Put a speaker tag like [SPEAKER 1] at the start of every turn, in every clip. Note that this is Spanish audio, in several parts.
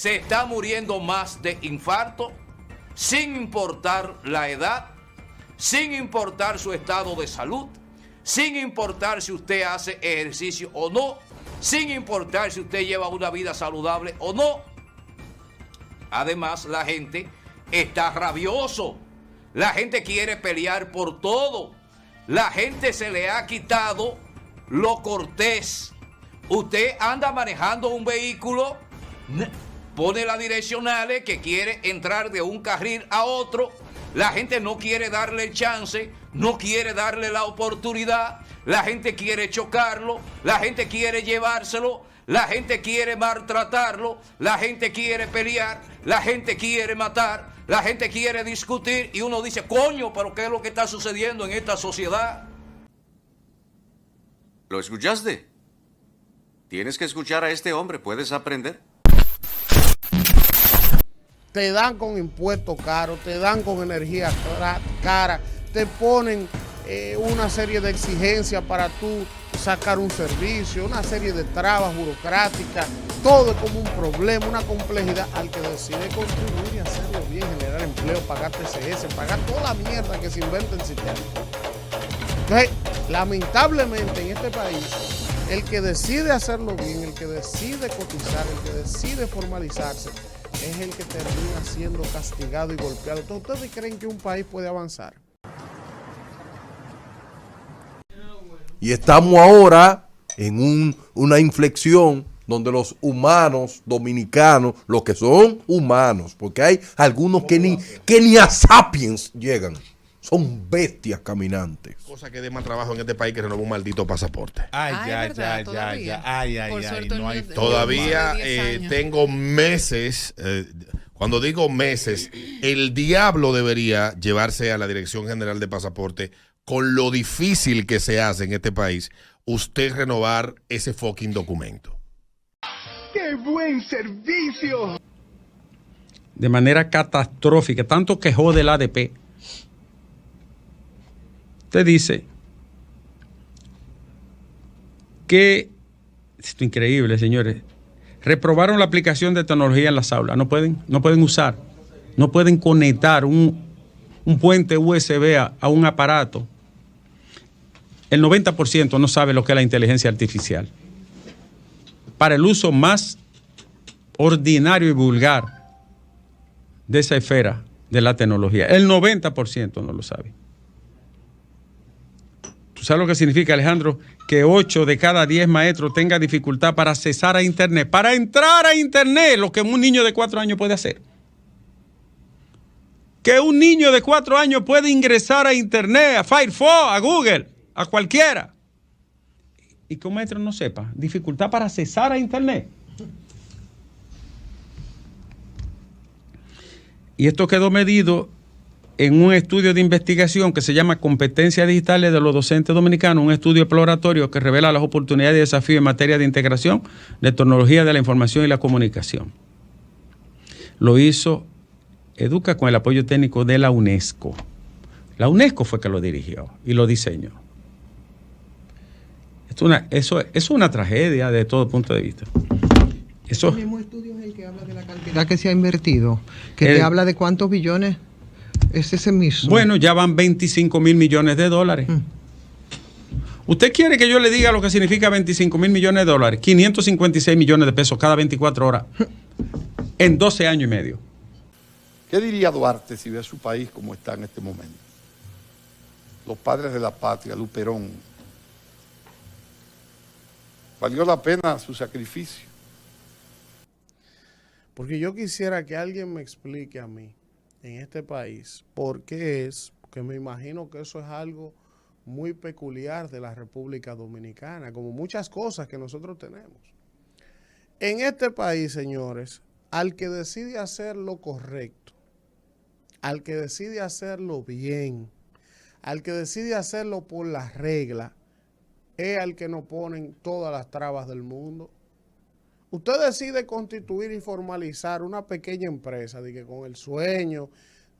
[SPEAKER 1] se está muriendo más de infarto, sin importar la edad, sin importar su estado de salud, sin importar si usted hace ejercicio o no, sin importar si usted lleva una vida saludable o no. Además, la gente está rabioso. La gente quiere pelear por todo. La gente se le ha quitado lo cortés. Usted anda manejando un vehículo, pone las direccionales que quiere entrar de un carril a otro. La gente no quiere darle el chance, no quiere darle la oportunidad. La gente quiere chocarlo, la gente quiere llevárselo, la gente quiere maltratarlo, la gente quiere pelear, la gente quiere matar, la gente quiere discutir y uno dice, coño, pero ¿qué es lo que está sucediendo en esta sociedad?
[SPEAKER 2] ¿Lo escuchaste? Tienes que escuchar a este hombre, puedes aprender.
[SPEAKER 3] Te dan con impuestos caros, te dan con energía cara, te ponen una serie de exigencias para tú sacar un servicio, una serie de trabas burocráticas, todo es como un problema, una complejidad. Al que decide contribuir y hacerlo bien, generar empleo, pagar TCS, pagar toda la mierda que se inventa en el sistema. Entonces, lamentablemente en este país, el que decide hacerlo bien, el que decide cotizar, el que decide formalizarse, es el que termina siendo castigado y golpeado. Entonces, ¿ustedes creen que un país puede avanzar?
[SPEAKER 4] Y estamos ahora en una inflexión donde los humanos dominicanos, los que son humanos, porque hay algunos que ni a sapiens llegan, son bestias caminantes.
[SPEAKER 5] Cosa que dé más trabajo en este país que renovar un maldito pasaporte. Todavía tengo meses, cuando digo meses, el diablo debería llevarse a la Dirección General de Pasaporte con lo difícil que se hace en este país, usted renovar ese fucking documento.
[SPEAKER 6] ¡Qué buen servicio!
[SPEAKER 7] De manera catastrófica, tanto quejó del ADP. Te dice que, esto es increíble, señores, reprobaron la aplicación de tecnología en las aulas, no pueden usar, no pueden conectar un puente USB a un aparato. El 90% no sabe lo que es la inteligencia artificial. Para el uso más ordinario y vulgar de esa esfera de la tecnología, el 90% no lo sabe. ¿Tú sabes lo que significa, Alejandro? Que 8 de cada 10 maestros tengan dificultad para accesar a Internet, para entrar a Internet, lo que un niño de 4 años puede hacer. Que un niño de 4 años puede ingresar a Internet, a Firefox, a Google, a cualquiera. Y que un maestro no sepa, dificultad para accesar a Internet. Y esto quedó medido en un estudio de investigación que se llama Competencias Digitales de los Docentes Dominicanos, un estudio exploratorio que revela las oportunidades y desafíos en materia de integración de tecnología de la información y la comunicación. Lo hizo Educa con el apoyo técnico de la UNESCO. La UNESCO fue que lo dirigió y lo diseñó. Eso es una tragedia de todo punto de vista.
[SPEAKER 8] El mismo estudio es el que habla de la cantidad que se ha invertido, que te habla de cuántos billones. Es ese mismo.
[SPEAKER 7] Bueno, ya van 25,000 millones de dólares. ¿Usted quiere que yo le diga lo que significa 25,000 millones de dólares? 556 millones de pesos cada 24 horas en 12 años y medio.
[SPEAKER 9] ¿Qué diría Duarte si ve a su país como está en este momento? Los padres de la patria, Luperón. ¿Valió la pena su sacrificio?
[SPEAKER 3] Porque yo quisiera que alguien me explique a mí, en este país, por qué es, porque me imagino que eso es algo muy peculiar de la República Dominicana, como muchas cosas que nosotros tenemos. En este país, señores, al que decide hacer lo correcto, al que decide hacerlo bien, al que decide hacerlo por las reglas, es al que nos ponen todas las trabas del mundo. Usted decide constituir y formalizar una pequeña empresa, de que con el sueño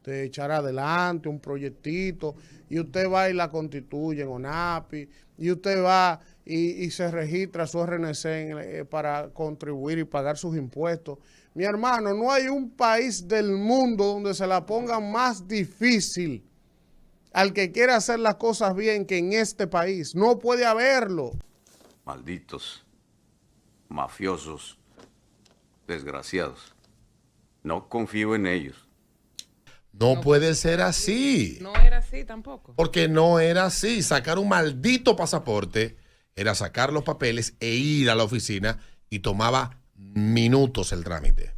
[SPEAKER 3] de echar adelante un proyectito, y usted va y la constituye en ONAPI, y usted va y se registra su RNC para contribuir y pagar sus impuestos. Mi hermano, no hay un país del mundo donde se la ponga más difícil al que quiera hacer las cosas bien que en este país. No puede haberlo.
[SPEAKER 2] Malditos, mafiosos, desgraciados. No confío en ellos.
[SPEAKER 5] No puede ser así.
[SPEAKER 10] No era así tampoco.
[SPEAKER 5] Porque no era así. Sacar un maldito pasaporte era sacar los papeles e ir a la oficina y tomaba minutos el trámite.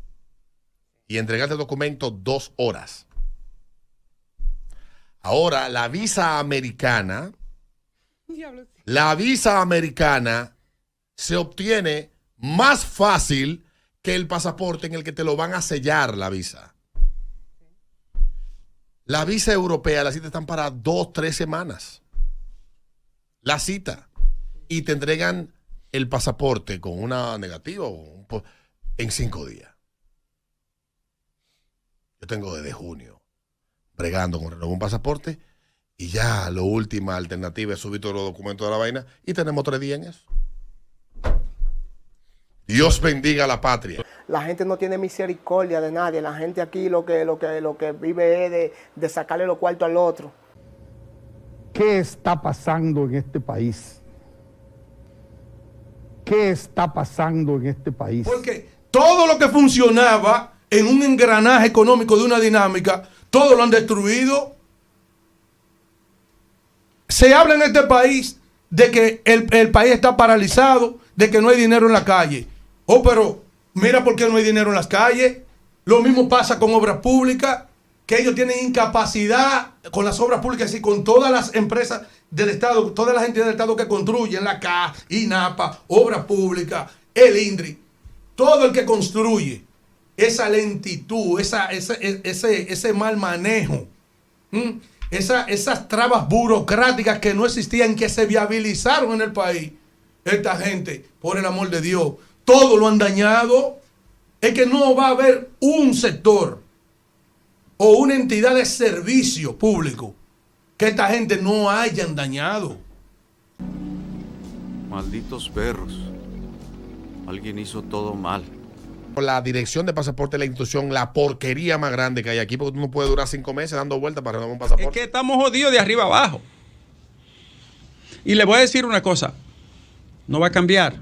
[SPEAKER 5] Y entregarte el documento 2 horas. Ahora, la visa americana se obtiene más fácil que el pasaporte en el que te lo van a sellar la visa. La visa europea, las citas están para 2-3 semanas. La cita. Y te entregan el pasaporte con una negativa en 5 días. Yo tengo desde junio bregando con renovar un pasaporte y ya la última alternativa es subir todos los documentos de la vaina y tenemos 3 días en eso. Dios bendiga a la patria.
[SPEAKER 11] La gente no tiene misericordia de nadie. La gente aquí lo que vive es de sacarle los cuartos al otro.
[SPEAKER 9] ¿Qué está pasando en este país? ¿Qué está pasando en este país?
[SPEAKER 4] Porque todo lo que funcionaba en un engranaje económico de una dinámica, todo lo han destruido. Se habla en este país de que el país está paralizado, de que no hay dinero en la calle. Oh, pero mira por qué no hay dinero en las calles. Lo mismo pasa con obras públicas, que ellos tienen incapacidad con las obras públicas y con todas las empresas del Estado, todas las entidades del Estado que construyen, la CA, INAPA, Obras Públicas, el INDRI, todo el que construye, esa lentitud, ese mal manejo, esas trabas burocráticas que no existían, que se viabilizaron en el país, esta gente, por el amor de Dios, todo lo han dañado. Es que no va a haber un sector o una entidad de servicio público que esta gente no hayan dañado.
[SPEAKER 2] Malditos perros. Alguien hizo todo mal.
[SPEAKER 5] La dirección de pasaporte es la institución, la porquería más grande que hay aquí, porque tú no puedes durar 5 meses dando vueltas para renovar un pasaporte.
[SPEAKER 7] Es que estamos jodidos de arriba abajo. Y le voy a decir una cosa, no va a cambiar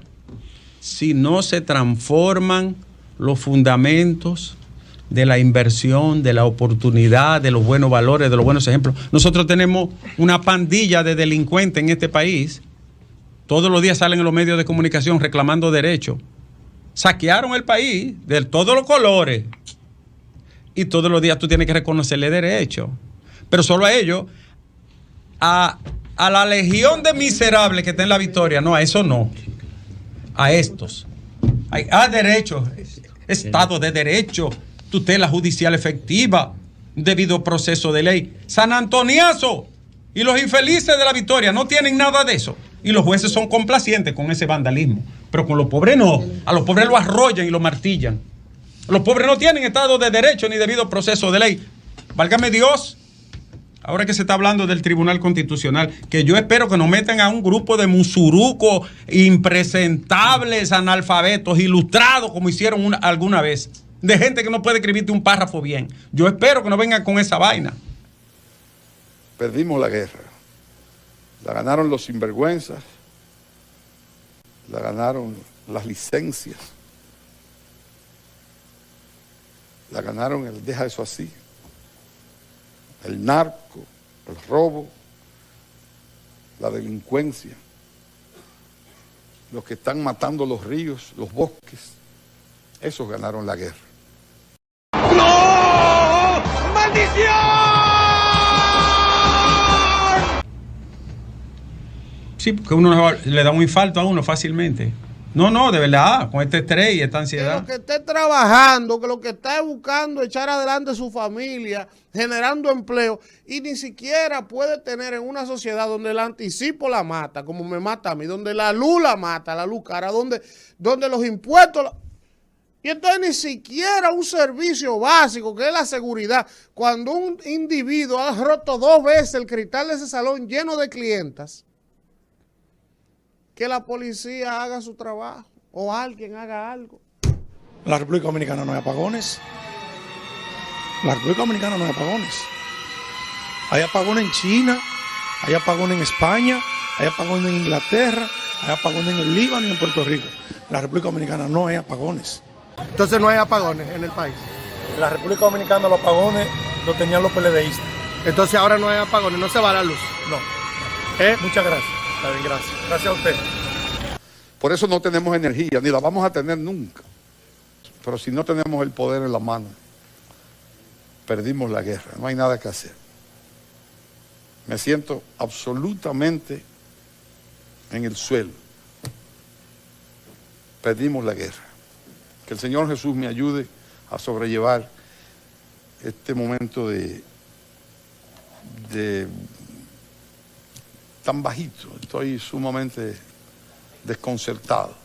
[SPEAKER 7] si no se transforman los fundamentos de la inversión, de la oportunidad, de los buenos valores, de los buenos ejemplos. Nosotros tenemos una pandilla de delincuentes en este país. Todos los días salen en los medios de comunicación reclamando derechos. Saquearon el país de todos los colores. Y todos los días tú tienes que reconocerle derechos. Pero solo a ellos, a la legión de miserables que está en la Victoria, no, a eso no. A estos. A derechos, Estado de Derecho, tutela judicial efectiva, debido proceso de ley. San Antoniazo y los infelices de la Victoria no tienen nada de eso. Y los jueces son complacientes con ese vandalismo. Pero con los pobres no. A los pobres lo arrollan y lo martillan. Los pobres no tienen Estado de Derecho ni debido proceso de ley. Válgame Dios. Ahora que se está hablando del Tribunal Constitucional, que yo espero que nos metan a un grupo de musurucos impresentables, analfabetos, ilustrados, como hicieron alguna vez, de gente que no puede escribirte un párrafo bien. Yo espero que no vengan con esa vaina.
[SPEAKER 9] Perdimos la guerra. La ganaron los sinvergüenzas. La ganaron las licencias. La ganaron el deja eso así. El narco, el robo, la delincuencia, los que están matando los ríos, los bosques, esos ganaron la guerra.
[SPEAKER 6] ¡No! ¡Maldición!
[SPEAKER 7] Sí, porque uno le da un infarto a uno fácilmente. No, de verdad, con este estrés y esta ansiedad.
[SPEAKER 3] Que lo que esté trabajando, que lo que está buscando echar adelante su familia, generando empleo, y ni siquiera puede tener en una sociedad donde el anticipo la mata, como me mata a mí, donde la luz la mata, la luz cara, donde los impuestos... Y entonces ni siquiera un servicio básico, que es la seguridad. Cuando un individuo ha roto 2 veces el cristal de ese salón lleno de clientas, que la policía haga su trabajo o alguien haga algo.
[SPEAKER 10] En la República Dominicana no hay apagones. En la República Dominicana no hay apagones. Hay apagones en China, hay apagones en España, hay apagones en Inglaterra, hay apagones en el Líbano y en Puerto Rico. En la República Dominicana no hay apagones.
[SPEAKER 12] Entonces no hay apagones en el país.
[SPEAKER 10] En la República Dominicana los apagones los tenían los PLDistas.
[SPEAKER 12] Entonces ahora no hay apagones, no se va la luz.
[SPEAKER 10] No. Muchas gracias.
[SPEAKER 12] Está bien, gracias.
[SPEAKER 10] Gracias a usted.
[SPEAKER 9] Por eso no tenemos energía, ni la vamos a tener nunca. Pero si no tenemos el poder en la mano, perdimos la guerra, no hay nada que hacer. Me siento absolutamente en el suelo. Perdimos la guerra. Que el Señor Jesús me ayude a sobrellevar este momento de tan bajito. Estoy sumamente desconcertado.